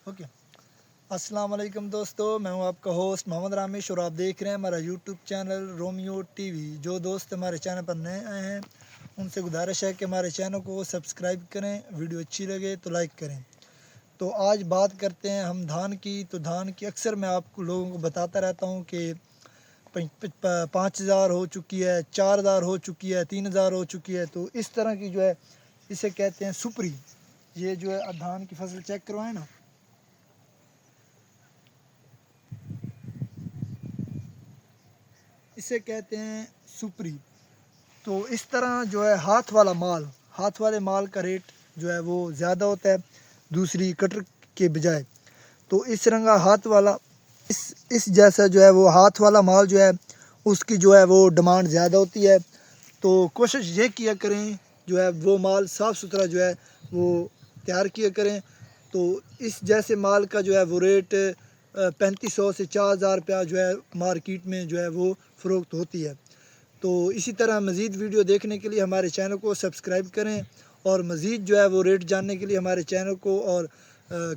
Okay, السلام علیکم دوستو، میں ہوں آپ کا ہوسٹ محمد رامیش اور آپ دیکھ رہے ہیں ہمارا YouTube channel Romeo T V. جو دوست ہمارے چینل پر نئے آئے ہیں ان سے گزارش ہے کہ ہمارے چینل کو سبسکرائب کریں، ویڈیو اچھی لگے تو لائک کریں۔ تو آج بات کرتے ہیں ہم دھان کی۔ تو دھان کی اکثر میں آپ کو لوگوں کو بتاتا رہتا ہوں کہ 5000 ہو چکی ہے، 4000 ہو چکی ہے، 3000 ہو چکی ہے۔ تو اس طرح کی جو ہے اسے کہتے ہیں سپری۔ یہ جو ہے دھان کی فصل چیک کروائیں نا، اسے کہتے ہیں سپری۔ تو اس طرح جو ہے ہاتھ والے مال کا ریٹ جو ہے وہ زیادہ ہوتا ہے دوسری کٹر کے بجائے۔ تو اس رنگا ہاتھ والا اس جیسا جو ہے وہ ہاتھ والا مال جو ہے اس کی جو ہے وہ ڈیمانڈ زیادہ ہوتی ہے۔ تو کوشش یہ کیا کریں جو ہے وہ مال صاف ستھرا جو ہے وہ تیار کیا کریں۔ تو اس جیسے مال کا جو ہے وہ ریٹ 3500 سے 4000 روپیہ جو ہے مارکیٹ میں جو ہے وہ فروخت ہوتی ہے۔ تو اسی طرح مزید ویڈیو دیکھنے کے لیے ہمارے چینل کو سبسکرائب کریں، اور مزید جو ہے وہ ریٹ جاننے کے لیے ہمارے چینل کو اور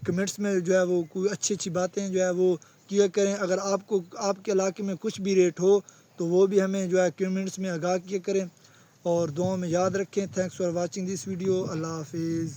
کمنٹس میں جو ہے وہ کوئی اچھی باتیں جو ہے وہ کیا کریں۔ اگر آپ کے علاقے میں کچھ بھی ریٹ ہو تو وہ بھی ہمیں جو ہے کمنٹس میں آگاہ کیا کریں، اور دعاؤں میں یاد رکھیں۔ Thanks for watching this video. اللہ حافظ۔